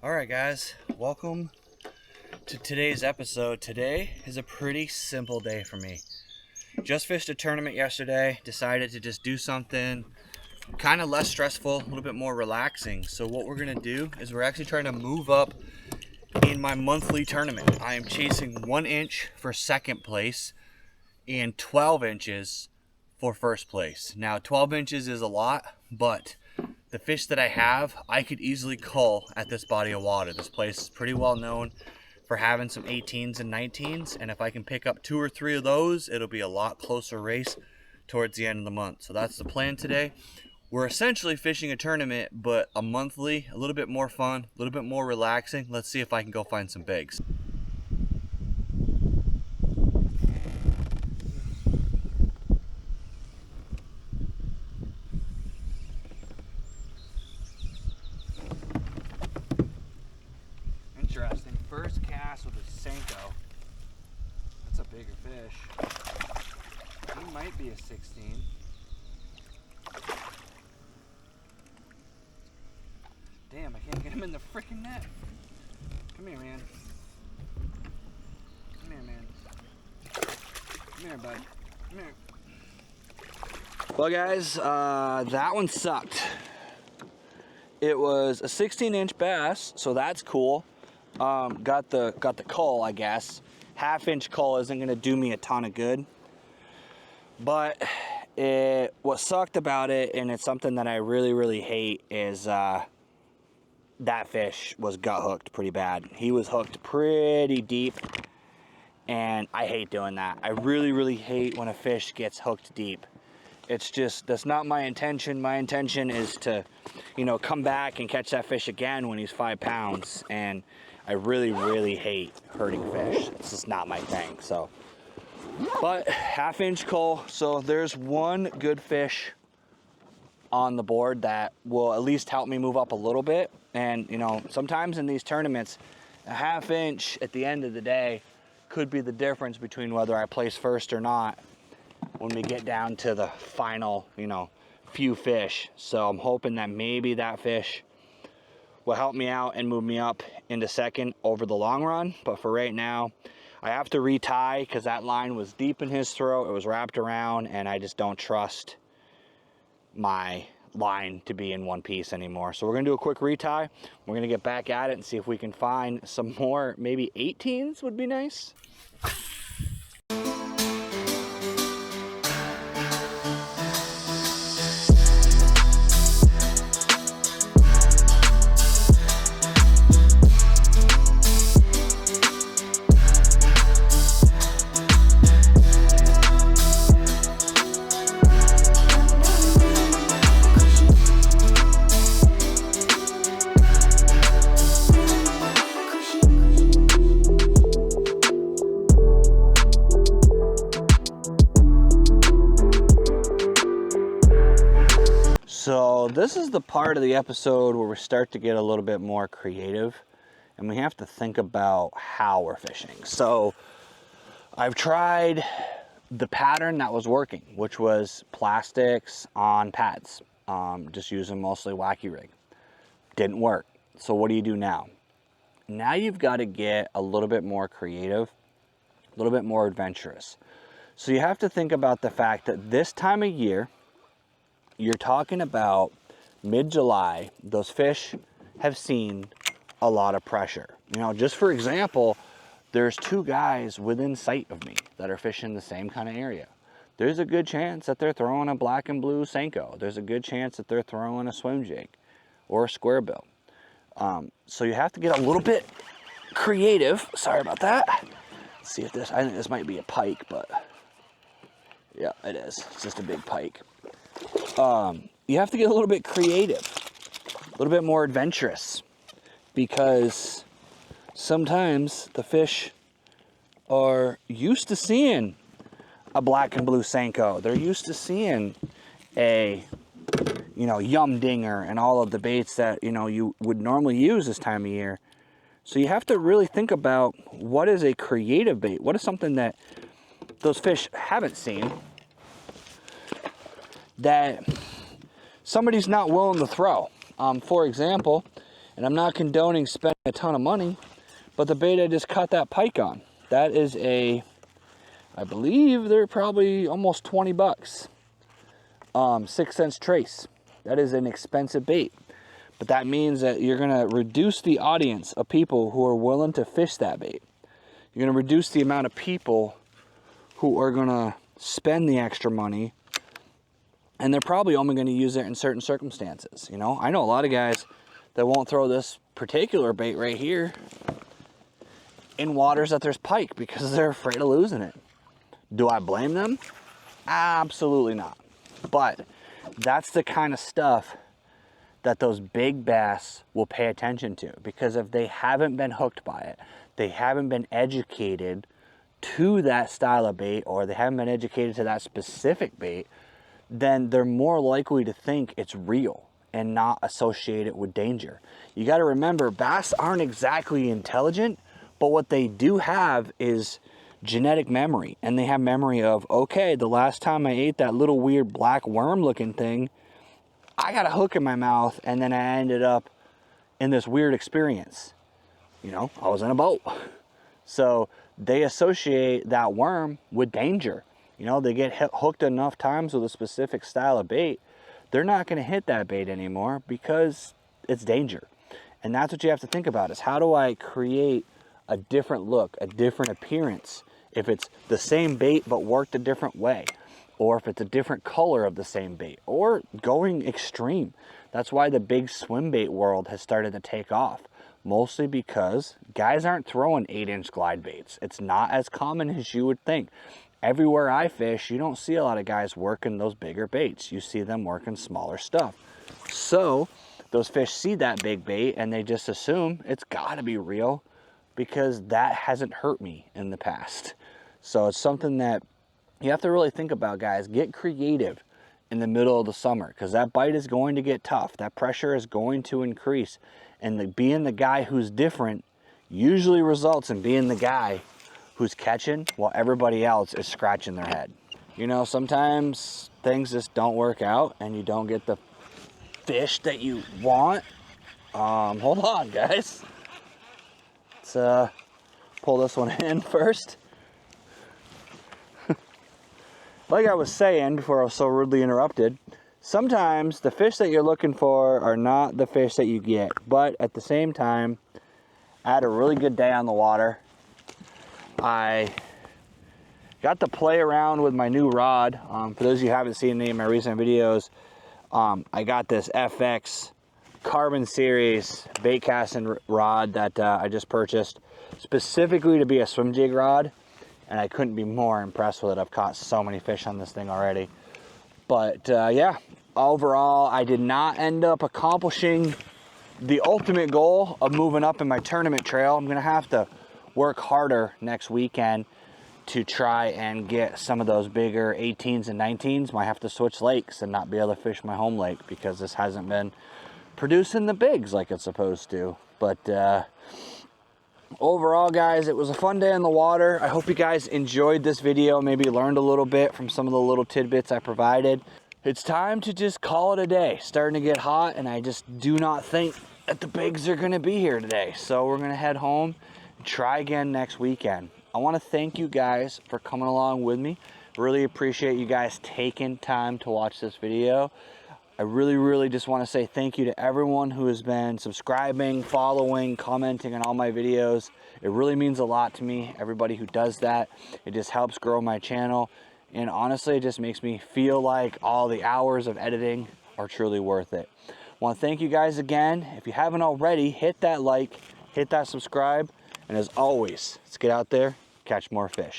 Alright guys, welcome to today's episode. Today is a pretty simple day for me. Just fished a tournament yesterday, decided to just do something kind of less stressful, a little bit more relaxing. So what we're going to do is we're actually trying to move up in my monthly tournament. I am chasing 1 inch for second place and 12 inches for first place. Now 12 inches is a lot, but the fish that I have, I could easily cull at this body of water. This place is pretty well known for having some 18s and 19s, and if I can pick up 2 or 3 of those, it'll be a lot closer race towards the end of the month. So that's the plan today. We're essentially fishing a tournament, but a monthly, a little bit more fun, a little bit more relaxing. Let's see if I can go find some bigs. Interesting. First cast with a Senko. That's a bigger fish. He might be a 16. Damn, I can't get him in the freaking net. Come here, man. Come here, man. Come here, bud. Come here. Well, guys, that one sucked. It was a 16-inch bass, so that's cool. Got the cull, I guess. Half-inch cull isn't gonna do me a ton of good, but what sucked about it, and it's something that I really hate, is that fish was gut hooked pretty bad. He was hooked pretty deep, and I hate doing that. I really hate when a fish gets hooked deep. It's just, that's not my intention. My intention is to, come back and catch that fish again when he's 5 pounds. And I really hate hurting fish. It's just not my thing. So, but half-inch cull. So there's one good fish on the board that will at least help me move up a little bit. And, sometimes in these tournaments, a half-inch at the end of the day could be the difference between whether I place first or not when we get down to the final, few fish. So I'm hoping that maybe that fish will help me out and move me up into second over the long run. But for right now, I have to retie because that line was deep in his throat. It was wrapped around, and I just don't trust my line to be in one piece anymore. So we're gonna do a quick retie. We're gonna get back at it and see if we can find some more. Maybe 18s would be nice. So this is the part of the episode where we start to get a little bit more creative, and we have to think about how we're fishing. So I've tried the pattern that was working, which was plastics on pads, just using mostly wacky rig. Didn't work. So what do you do now? Now you've got to get a little bit more creative, a little bit more adventurous. So you have to think about the fact that this time of year, you're talking about mid-July, those fish have seen a lot of pressure. Just for example, there's 2 guys within sight of me that are fishing the same kind of area. There's a good chance that they're throwing a black and blue Senko. There's a good chance that they're throwing a swim jig or a square bill. So you have to get a little bit creative. Sorry about that. Let's see if I think this might be a pike, but yeah, it is. It's just a big pike. You have to get a little bit creative, a little bit more adventurous, because sometimes the fish are used to seeing a black and blue Senko. They're used to seeing a, yum dinger and all of the baits that, you would normally use this time of year. So you have to really think about what is a creative bait? What is something that those fish haven't seen that somebody's not willing to throw? For example, And I'm not condoning spending a ton of money, but the bait I just caught that pike on, that is a, I believe they're probably almost 20 bucks. 6 cents trace. That is an expensive bait. But that means that you're going to reduce the audience of people who are willing to fish that bait. You're going to reduce the amount of people who are going to spend the extra money, and they're probably only going to use it in certain circumstances. You know, I know a lot of guys that won't throw this particular bait right here in waters that there's pike because they're afraid of losing it. Do I blame them? Absolutely not. But that's the kind of stuff that those big bass will pay attention to, because if they haven't been hooked by it, they haven't been educated to that style of bait, or they haven't been educated to that specific bait, then they're more likely to think it's real and not associate it with danger. You got to remember, bass aren't exactly intelligent, but what they do have is genetic memory, and they have memory of, okay, the last time I ate that little weird black worm looking thing, I got a hook in my mouth, and then I ended up in this weird experience. You know, I was in a boat. So they associate that worm with danger. You know, they get hooked enough times with a specific style of bait, they're not going to hit that bait anymore because it's danger. And that's what you have to think about, is how do I create a different look, a different appearance, if it's the same bait but worked a different way, or if it's a different color of the same bait, or going extreme. That's why the big swim bait world has started to take off, mostly because guys aren't throwing 8-inch glide baits. It's not as common as you would think. Everywhere I fish, you don't see a lot of guys working those bigger baits. You see them working smaller stuff. So those fish see that big bait and they just assume it's gotta be real because that hasn't hurt me in the past. So it's something that you have to really think about, guys. Get creative in the middle of the summer, because that bite is going to get tough. That pressure is going to increase. And being the guy who's different usually results in being the guy who's catching while everybody else is scratching their head. You know, sometimes things just don't work out and you don't get the fish that you want. Hold on, guys. Let's pull this one in first. Like I was saying before I was so rudely interrupted, sometimes the fish that you're looking for are not the fish that you get. But at the same time, I had a really good day on the water. I got to play around with my new rod. For those of you who haven't seen any of my recent videos, I got this FX Carbon Series bait casting rod that I just purchased specifically to be a swim jig rod. And I couldn't be more impressed with it. I've caught so many fish on this thing already. But yeah, overall, I did not end up accomplishing the ultimate goal of moving up in my tournament trail. I'm gonna have to work harder next weekend to try and get some of those bigger 18s and 19s. Might have to switch lakes and not be able to fish my home lake because this hasn't been producing the bigs like it's supposed to. But overall, guys, it was a fun day in the water. I hope you guys enjoyed this video, maybe learned a little bit from some of the little tidbits I provided. It's time to just call it a day. Starting to get hot, and I just do not think that the bigs are going to be here today. So we're going to head home and try again next weekend. I want to thank you guys for coming along with me. Really appreciate you guys taking time to watch this video. I really just want to say thank you to everyone who has been subscribing, following, commenting on all my videos. It really means a lot to me, everybody who does that. It just helps grow my channel. And honestly, it just makes me feel like all the hours of editing are truly worth it. I want to thank you guys again. If you haven't already, hit that like, hit that subscribe. And as always, let's get out there, catch more fish.